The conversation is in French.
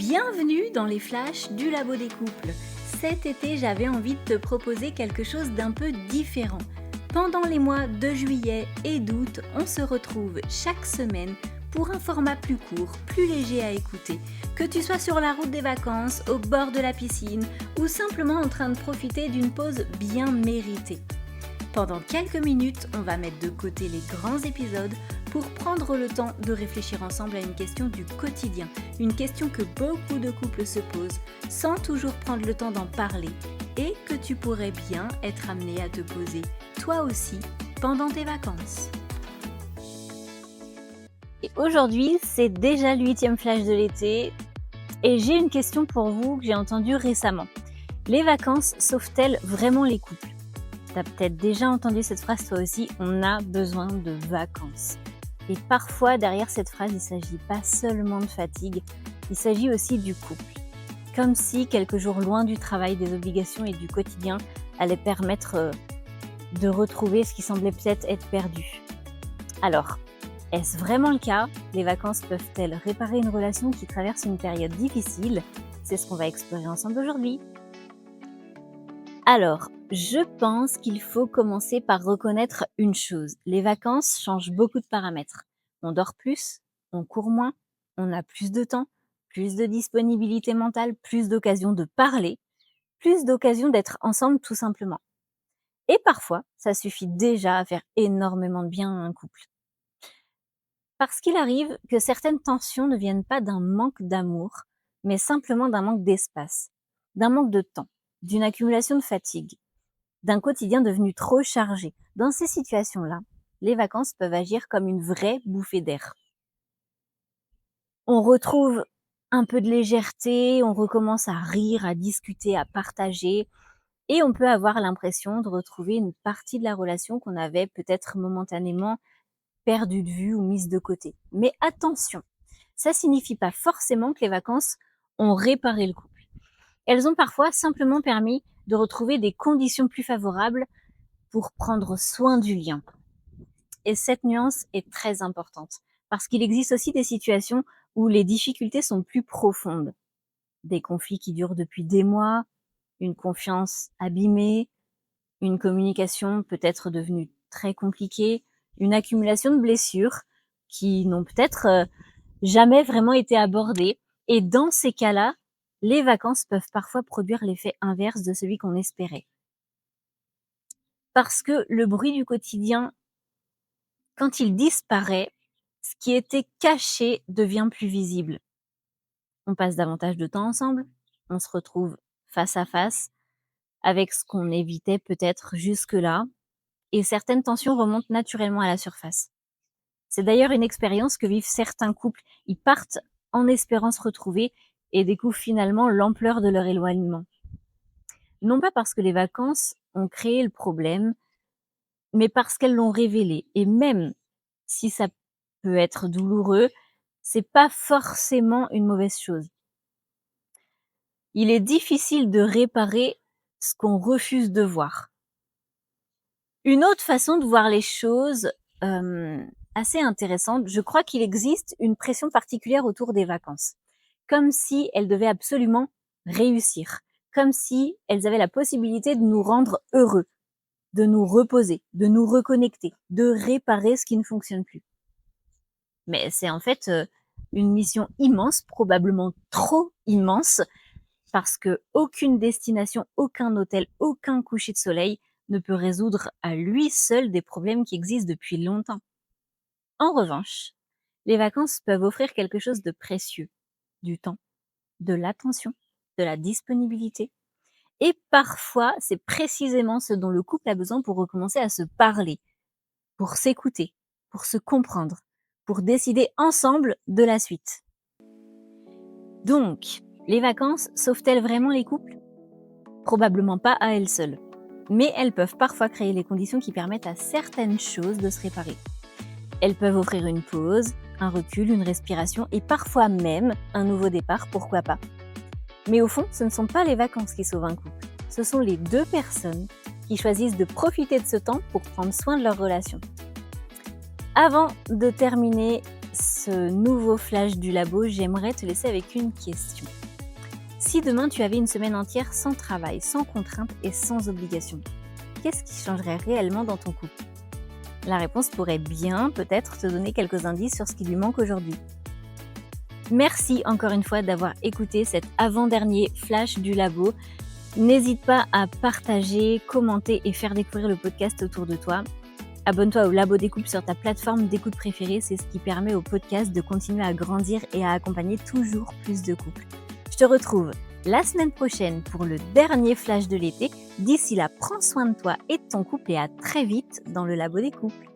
Bienvenue dans les flashs du Labo des couples. Cet été, j'avais envie de te proposer quelque chose d'un peu différent. Pendant les mois de juillet et d'août, on se retrouve chaque semaine pour un format plus court, plus léger à écouter. Que tu sois sur la route des vacances, au bord de la piscine ou simplement en train de profiter d'une pause bien méritée. Pendant quelques minutes, on va mettre de côté les grands épisodes pour prendre le temps de réfléchir ensemble à une question du quotidien, une question que beaucoup de couples se posent sans toujours prendre le temps d'en parler et que tu pourrais bien être amené à te poser, toi aussi, pendant tes vacances. Et aujourd'hui, c'est déjà le 8e flash de l'été et j'ai une question pour vous que j'ai entendue récemment. Les vacances sauvent-elles vraiment les couples ? T'as peut-être déjà entendu cette phrase toi aussi, on a besoin de vacances. Et parfois, derrière cette phrase, il ne s'agit pas seulement de fatigue, il s'agit aussi du couple. Comme si quelques jours loin du travail, des obligations et du quotidien allaient permettre de retrouver ce qui semblait peut-être être perdu. Alors, est-ce vraiment le cas ? Les vacances peuvent-elles réparer une relation qui traverse une période difficile ? C'est ce qu'on va explorer ensemble aujourd'hui. Alors, je pense qu'il faut commencer par reconnaître une chose. Les vacances changent beaucoup de paramètres. On dort plus, on court moins, on a plus de temps, plus de disponibilité mentale, plus d'occasions de parler, plus d'occasions d'être ensemble tout simplement. Et parfois, ça suffit déjà à faire énormément de bien à un couple. Parce qu'il arrive que certaines tensions ne viennent pas d'un manque d'amour, mais simplement d'un manque d'espace, d'un manque de temps, d'une accumulation de fatigue, d'un quotidien devenu trop chargé. Dans ces situations-là, les vacances peuvent agir comme une vraie bouffée d'air. On retrouve un peu de légèreté, on recommence à rire, à discuter, à partager, et on peut avoir l'impression de retrouver une partie de la relation qu'on avait peut-être momentanément perdue de vue ou mise de côté. Mais attention, ça signifie pas forcément que les vacances ont réparé le couple. Elles ont parfois simplement permis de retrouver des conditions plus favorables pour prendre soin du lien. Et cette nuance est très importante, parce qu'il existe aussi des situations où les difficultés sont plus profondes. Des conflits qui durent depuis des mois, une confiance abîmée, une communication peut-être devenue très compliquée, une accumulation de blessures qui n'ont peut-être jamais vraiment été abordées. Et dans ces cas-là, les vacances peuvent parfois produire l'effet inverse de celui qu'on espérait. Parce que le bruit du quotidien, quand il disparaît, ce qui était caché devient plus visible. On passe davantage de temps ensemble, on se retrouve face à face, avec ce qu'on évitait peut-être jusque-là, et certaines tensions remontent naturellement à la surface. C'est d'ailleurs une expérience que vivent certains couples. Ils partent en espérant se retrouver et découvrent finalement l'ampleur de leur éloignement. Non pas parce que les vacances ont créé le problème, mais parce qu'elles l'ont révélé. Et même si ça peut être douloureux, c'est pas forcément une mauvaise chose. Il est difficile de réparer ce qu'on refuse de voir. Une autre façon de voir les choses assez intéressante, je crois qu'il existe une pression particulière autour des vacances. Comme si elles devaient absolument réussir. Comme si elles avaient la possibilité de nous rendre heureux, de nous reposer, de nous reconnecter, de réparer ce qui ne fonctionne plus. Mais c'est en fait une mission immense, probablement trop immense, parce que aucune destination, aucun hôtel, aucun coucher de soleil ne peut résoudre à lui seul des problèmes qui existent depuis longtemps. En revanche, les vacances peuvent offrir quelque chose de précieux, du temps, de l'attention, de la disponibilité. Et parfois, c'est précisément ce dont le couple a besoin pour recommencer à se parler, pour s'écouter, pour se comprendre, pour décider ensemble de la suite. Donc, les vacances sauvent-elles vraiment les couples ? Probablement pas à elles seules. Mais elles peuvent parfois créer les conditions qui permettent à certaines choses de se réparer. Elles peuvent offrir une pause, un recul, une respiration et parfois même un nouveau départ, pourquoi pas. Mais au fond, ce ne sont pas les vacances qui sauvent un couple. Ce sont les deux personnes qui choisissent de profiter de ce temps pour prendre soin de leur relation. Avant de terminer, ce nouveau flash du labo, j'aimerais te laisser avec une question. Si demain tu avais une semaine entière sans travail, sans contraintes et sans obligation, qu'est-ce qui changerait réellement dans ton couple? La réponse pourrait bien peut-être te donner quelques indices sur ce qui lui manque aujourd'hui. Merci encore une fois d'avoir écouté cet avant-dernier flash du labo. N'hésite pas à partager, commenter et faire découvrir le podcast autour de toi. Abonne-toi au Labo des couples sur ta plateforme d'écoute préférée, c'est ce qui permet au podcast de continuer à grandir et à accompagner toujours plus de couples. Je te retrouve la semaine prochaine pour le dernier flash de l'été. D'ici là, prends soin de toi et de ton couple et à très vite dans le Labo des couples.